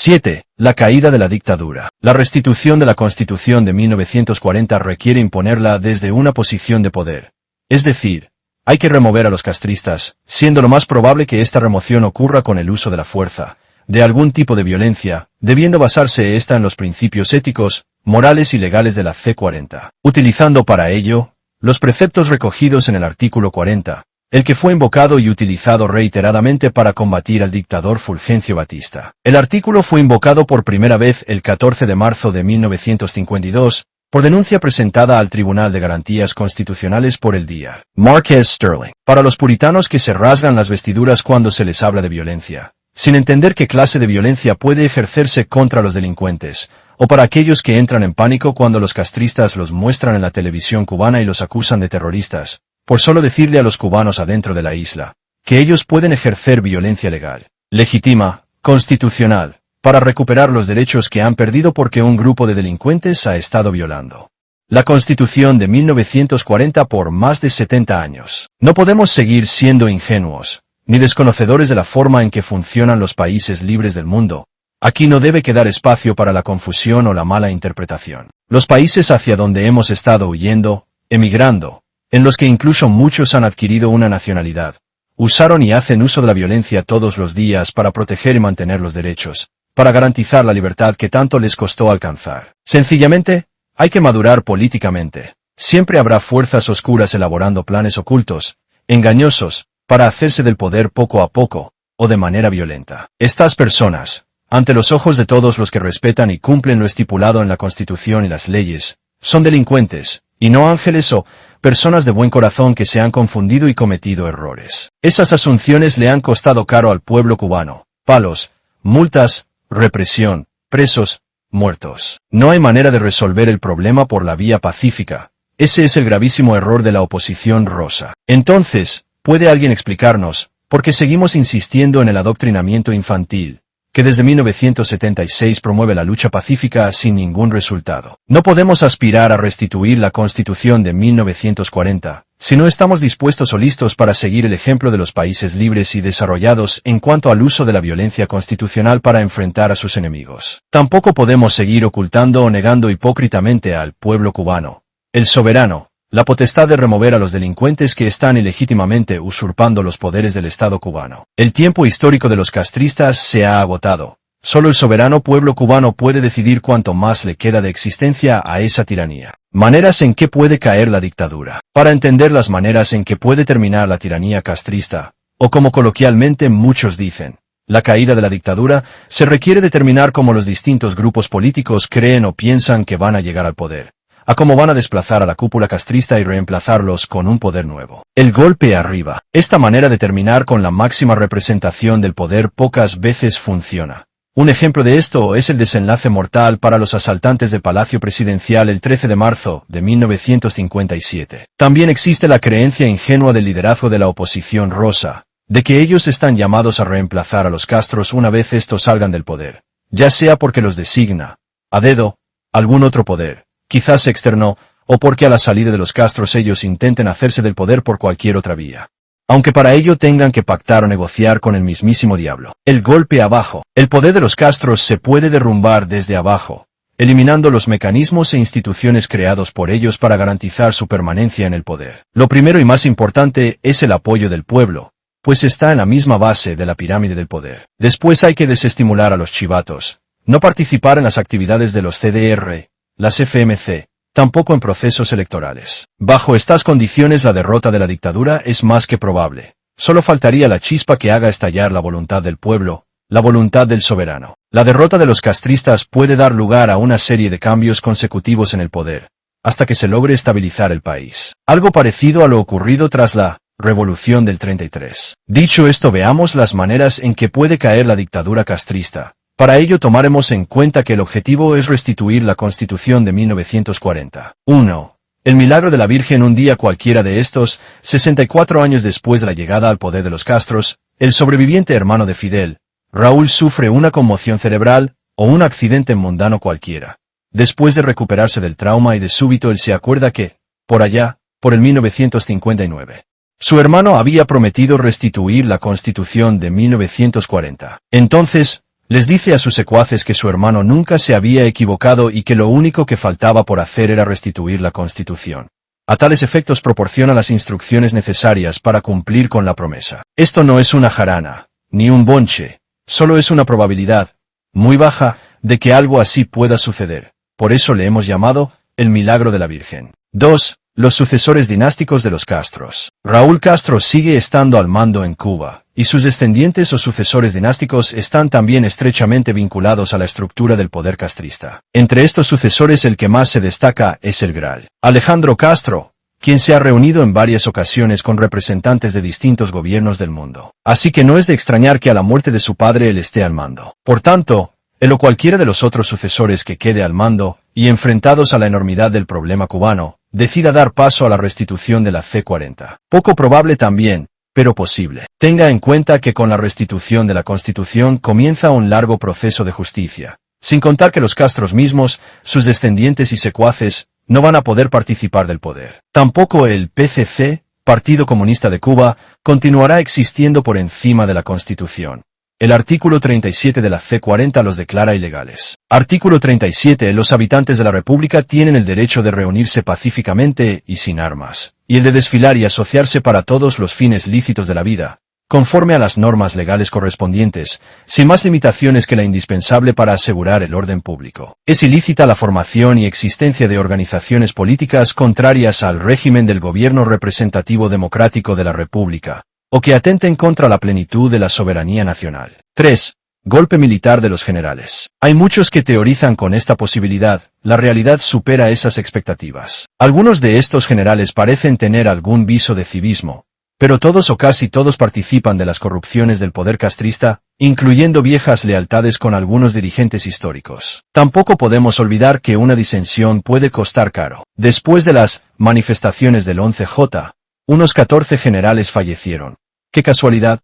7. La caída de la dictadura. La restitución de la Constitución de 1940 requiere imponerla desde una posición de poder. Es decir, hay que remover a los castristas, siendo lo más probable que esta remoción ocurra con el uso de la fuerza, de algún tipo de violencia, debiendo basarse esta en los principios éticos, morales y legales de la C40, utilizando para ello los preceptos recogidos en el artículo 40, el que fue invocado y utilizado reiteradamente para combatir al dictador Fulgencio Batista. El artículo fue invocado por primera vez el 14 de marzo de 1952, por denuncia presentada al Tribunal de Garantías Constitucionales por el día Marquez Sterling. Para los puritanos que se rasgan las vestiduras cuando se les habla de violencia, sin entender qué clase de violencia puede ejercerse contra los delincuentes, o para aquellos que entran en pánico cuando los castristas los muestran en la televisión cubana y los acusan de terroristas, por solo decirle a los cubanos adentro de la isla, que ellos pueden ejercer violencia legal, legítima, constitucional, para recuperar los derechos que han perdido porque un grupo de delincuentes ha estado violando la Constitución de 1940 por más de 70 años. No podemos seguir siendo ingenuos, ni desconocedores de la forma en que funcionan los países libres del mundo. Aquí no debe quedar espacio para la confusión o la mala interpretación. Los países hacia donde hemos estado huyendo, emigrando, en los que incluso muchos han adquirido una nacionalidad, usaron y hacen uso de la violencia todos los días para proteger y mantener los derechos, para garantizar la libertad que tanto les costó alcanzar. Sencillamente, hay que madurar políticamente. Siempre habrá fuerzas oscuras elaborando planes ocultos, engañosos, para hacerse del poder poco a poco, o de manera violenta. Estas personas, ante los ojos de todos los que respetan y cumplen lo estipulado en la Constitución y las leyes, son delincuentes, y no ángeles o personas de buen corazón que se han confundido y cometido errores. Esas asunciones le han costado caro al pueblo cubano: palos, multas, represión, presos, muertos. No hay manera de resolver el problema por la vía pacífica. Ese es el gravísimo error de la oposición rosa. Entonces, ¿puede alguien explicarnos por qué seguimos insistiendo en el adoctrinamiento infantil, que desde 1976 promueve la lucha pacífica sin ningún resultado? No podemos aspirar a restituir la Constitución de 1940, si no estamos dispuestos o listos para seguir el ejemplo de los países libres y desarrollados en cuanto al uso de la violencia constitucional para enfrentar a sus enemigos. Tampoco podemos seguir ocultando o negando hipócritamente al pueblo cubano, el soberano, la potestad de remover a los delincuentes que están ilegítimamente usurpando los poderes del Estado cubano. El tiempo histórico de los castristas se ha agotado. Solo el soberano pueblo cubano puede decidir cuánto más le queda de existencia a esa tiranía. Maneras en que puede caer la dictadura. Para entender las maneras en que puede terminar la tiranía castrista, o como coloquialmente muchos dicen, la caída de la dictadura, se requiere determinar cómo los distintos grupos políticos creen o piensan que van a llegar al poder, a cómo van a desplazar a la cúpula castrista y reemplazarlos con un poder nuevo. El golpe arriba. Esta manera de terminar con la máxima representación del poder pocas veces funciona. Un ejemplo de esto es el desenlace mortal para los asaltantes del Palacio Presidencial el 13 de marzo de 1957. También existe la creencia ingenua del liderazgo de la oposición rosa, de que ellos están llamados a reemplazar a los Castros una vez estos salgan del poder, ya sea porque los designa, a dedo, algún otro poder, quizás externo, o porque a la salida de los Castros ellos intenten hacerse del poder por cualquier otra vía, aunque para ello tengan que pactar o negociar con el mismísimo diablo. El golpe abajo. El poder de los Castros se puede derrumbar desde abajo, eliminando los mecanismos e instituciones creados por ellos para garantizar su permanencia en el poder. Lo primero y más importante es el apoyo del pueblo, pues está en la misma base de la pirámide del poder. Después hay que desestimular a los chivatos, no participar en las actividades de los CDR, las FMC, tampoco en procesos electorales. Bajo estas condiciones la derrota de la dictadura es más que probable. Solo faltaría la chispa que haga estallar la voluntad del pueblo, la voluntad del soberano. La derrota de los castristas puede dar lugar a una serie de cambios consecutivos en el poder, hasta que se logre estabilizar el país. Algo parecido a lo ocurrido tras la Revolución del 33. Dicho esto, veamos las maneras en que puede caer la dictadura castrista. Para ello tomaremos en cuenta que el objetivo es restituir la Constitución de 1940. 1. El milagro de la Virgen. Un día cualquiera de estos, 64 años después de la llegada al poder de los Castros, el sobreviviente hermano de Fidel, Raúl, sufre una conmoción cerebral, o un accidente mundano cualquiera. Después de recuperarse del trauma y de súbito él se acuerda que, por allá, por el 1959, su hermano había prometido restituir la Constitución de 1940. Entonces, Les dice a sus secuaces que su hermano nunca se había equivocado y que lo único que faltaba por hacer era restituir la Constitución. A tales efectos proporciona las instrucciones necesarias para cumplir con la promesa. Esto no es una jarana, ni un bonche, solo es una probabilidad, muy baja, de que algo así pueda suceder. Por eso le hemos llamado el milagro de la Virgen. 2. Los sucesores dinásticos de los Castros. Raúl Castro sigue estando al mando en Cuba, y sus descendientes o sucesores dinásticos están también estrechamente vinculados a la estructura del poder castrista. Entre estos sucesores el que más se destaca es el Gral Alejandro Castro, quien se ha reunido en varias ocasiones con representantes de distintos gobiernos del mundo. Así que no es de extrañar que a la muerte de su padre él esté al mando. Por tanto, él o cualquiera de los otros sucesores que quede al mando, y enfrentados a la enormidad del problema cubano, decida dar paso a la restitución de la C-40. Poco probable también, pero posible. Tenga en cuenta que con la restitución de la Constitución comienza un largo proceso de justicia, sin contar que los Castros mismos, sus descendientes y secuaces, no van a poder participar del poder. Tampoco el PCC, Partido Comunista de Cuba, continuará existiendo por encima de la Constitución. El artículo 37 de la C-40 los declara ilegales. Artículo 37. Los habitantes de la República tienen el derecho de reunirse pacíficamente y sin armas, y el de desfilar y asociarse para todos los fines lícitos de la vida, conforme a las normas legales correspondientes, sin más limitaciones que la indispensable para asegurar el orden público. Es ilícita la formación y existencia de organizaciones políticas contrarias al régimen del gobierno representativo democrático de la República, o que atenten contra la plenitud de la soberanía nacional. 3. Golpe militar de los generales. Hay muchos que teorizan con esta posibilidad, la realidad supera esas expectativas. Algunos de estos generales parecen tener algún viso de civismo, pero todos o casi todos participan de las corrupciones del poder castrista, incluyendo viejas lealtades con algunos dirigentes históricos. Tampoco podemos olvidar que una disensión puede costar caro. Después de las manifestaciones del 11J, unos 14 generales fallecieron. ¡Qué casualidad!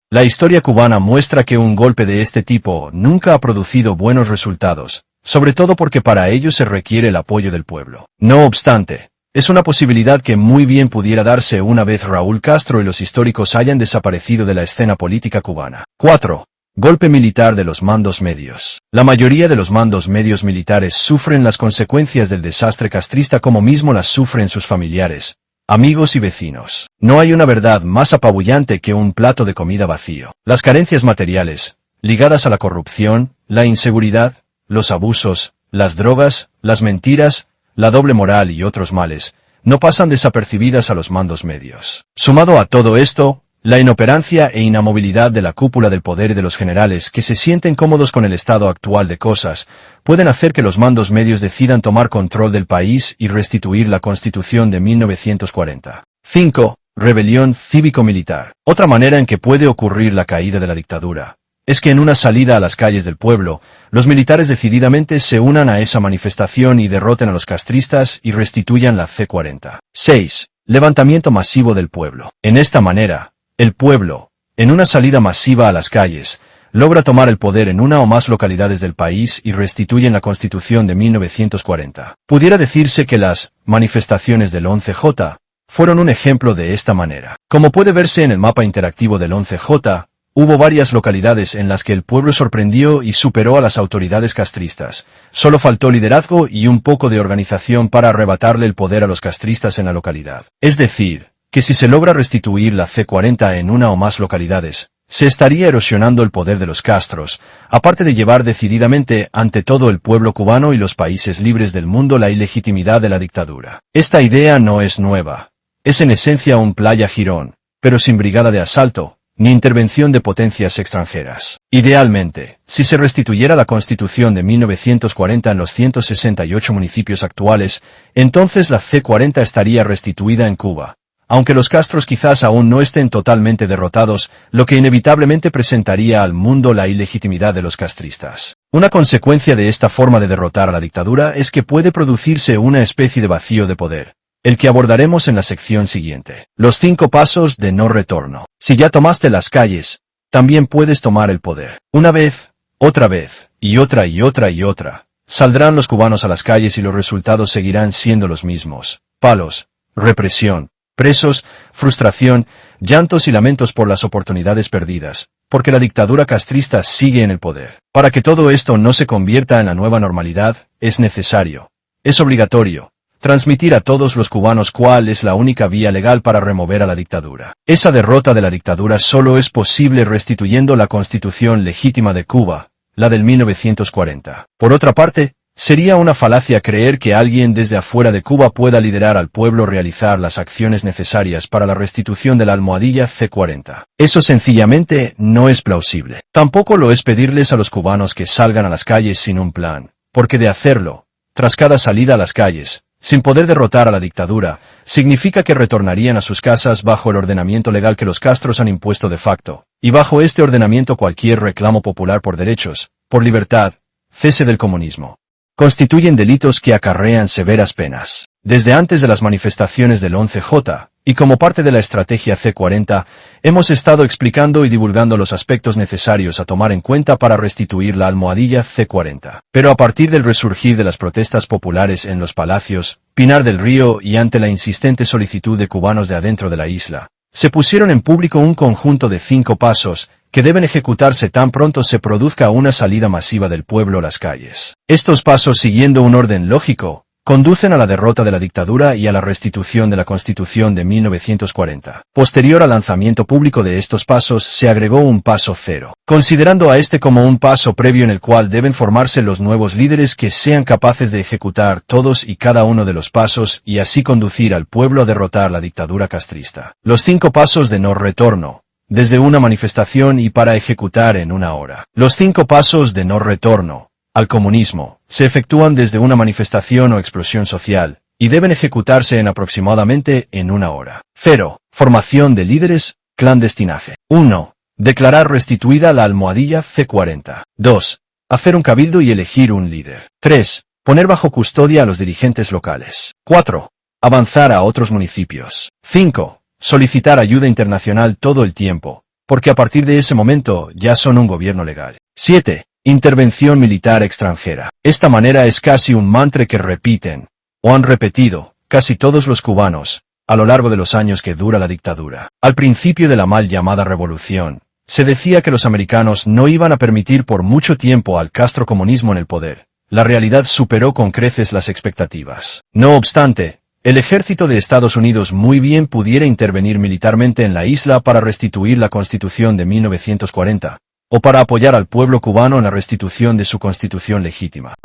La historia cubana muestra que un golpe de este tipo nunca ha producido buenos resultados, sobre todo porque para ello se requiere el apoyo del pueblo. No obstante, es una posibilidad que muy bien pudiera darse una vez Raúl Castro y los históricos hayan desaparecido de la escena política cubana. 4. Golpe militar de los mandos medios. La mayoría de los mandos medios militares sufren las consecuencias del desastre castrista como mismo las sufren sus familiares, amigos y vecinos. No hay una verdad más apabullante que un plato de comida vacío. Las carencias materiales, ligadas a la corrupción, la inseguridad, los abusos, las drogas, las mentiras, la doble moral y otros males, no pasan desapercibidas a los mandos medios. Sumado a todo esto, la inoperancia e inamovilidad de la cúpula del poder y de los generales que se sienten cómodos con el estado actual de cosas, pueden hacer que los mandos medios decidan tomar control del país y restituir la Constitución de 1940. 5. Rebelión cívico-militar. Otra manera en que puede ocurrir la caída de la dictadura es que en una salida a las calles del pueblo, los militares decididamente se unan a esa manifestación y derroten a los castristas y restituyan la C-40. 6. Levantamiento masivo del pueblo. En esta manera, el pueblo, en una salida masiva a las calles, logra tomar el poder en una o más localidades del país y restituyen la Constitución de 1940. Pudiera decirse que las manifestaciones del 11J fueron un ejemplo de esta manera. Como puede verse en el mapa interactivo del 11J, hubo varias localidades en las que el pueblo sorprendió y superó a las autoridades castristas. Solo faltó liderazgo y un poco de organización para arrebatarle el poder a los castristas en la localidad. Es decir, que si se logra restituir la C-40 en una o más localidades, se estaría erosionando el poder de los Castros, aparte de llevar decididamente ante todo el pueblo cubano y los países libres del mundo la ilegitimidad de la dictadura. Esta idea no es nueva. Es en esencia un Playa Girón, pero sin brigada de asalto, ni intervención de potencias extranjeras. Idealmente, si se restituyera la Constitución de 1940 en los 168 municipios actuales, entonces la C-40 estaría restituida en Cuba, aunque los Castros quizás aún no estén totalmente derrotados, lo que inevitablemente presentaría al mundo la ilegitimidad de los castristas. Una consecuencia de esta forma de derrotar a la dictadura es que puede producirse una especie de vacío de poder, el que abordaremos en la sección siguiente. Los 5 pasos de no retorno. Si ya tomaste las calles, también puedes tomar el poder. Una vez, otra vez, y otra y otra y otra, saldrán los cubanos a las calles y los resultados seguirán siendo los mismos: palos, represión, presos, frustración, llantos y lamentos por las oportunidades perdidas, porque la dictadura castrista sigue en el poder. Para que todo esto no se convierta en la nueva normalidad, es necesario, es obligatorio, transmitir a todos los cubanos cuál es la única vía legal para remover a la dictadura. Esa derrota de la dictadura solo es posible restituyendo la constitución legítima de Cuba, la del 1940. Por otra parte, sería una falacia creer que alguien desde afuera de Cuba pueda liderar al pueblo a realizar las acciones necesarias para la restitución de la almohadilla C-40. Eso sencillamente no es plausible. Tampoco lo es pedirles a los cubanos que salgan a las calles sin un plan, porque de hacerlo, tras cada salida a las calles, sin poder derrotar a la dictadura, significa que retornarían a sus casas bajo el ordenamiento legal que los Castros han impuesto de facto, y bajo este ordenamiento cualquier reclamo popular por derechos, por libertad, cese del comunismo, constituyen delitos que acarrean severas penas. Desde antes de las manifestaciones del 11J, y como parte de la estrategia C-40, hemos estado explicando y divulgando los aspectos necesarios a tomar en cuenta para restituir la almohadilla C-40. Pero a partir del resurgir de las protestas populares en los palacios, Pinar del Río y ante la insistente solicitud de cubanos de adentro de la isla, se pusieron en público un conjunto de 5 pasos, que deben ejecutarse tan pronto se produzca una salida masiva del pueblo a las calles. Estos pasos, siguiendo un orden lógico, conducen a la derrota de la dictadura y a la restitución de la Constitución de 1940. Posterior al lanzamiento público de estos pasos se agregó un paso 0, considerando a este como un paso previo en el cual deben formarse los nuevos líderes que sean capaces de ejecutar todos y cada uno de los pasos y así conducir al pueblo a derrotar la dictadura castrista. Los 5 pasos de no retorno, desde una manifestación y para ejecutar en 1 hora. Los 5 pasos de no retorno al comunismo, se efectúan desde una manifestación o explosión social, y deben ejecutarse en aproximadamente en 1 hora. 0. Formación de líderes, clandestinaje. 1. Declarar restituida la almohadilla C-40. 2. Hacer un cabildo y elegir un líder. 3. Poner bajo custodia a los dirigentes locales. 4. Avanzar a otros municipios. 5. Solicitar ayuda internacional todo el tiempo, porque a partir de ese momento ya son un gobierno legal. 7. Intervención militar extranjera. Esta manera es casi un mantra que repiten, o han repetido, casi todos los cubanos, a lo largo de los años que dura la dictadura. Al principio de la mal llamada revolución, se decía que los americanos no iban a permitir por mucho tiempo al castrocomunismo en el poder. La realidad superó con creces las expectativas. No obstante, el ejército de Estados Unidos muy bien pudiera intervenir militarmente en la isla para restituir la Constitución de 1940, o para apoyar al pueblo cubano en la restitución de su constitución legítima.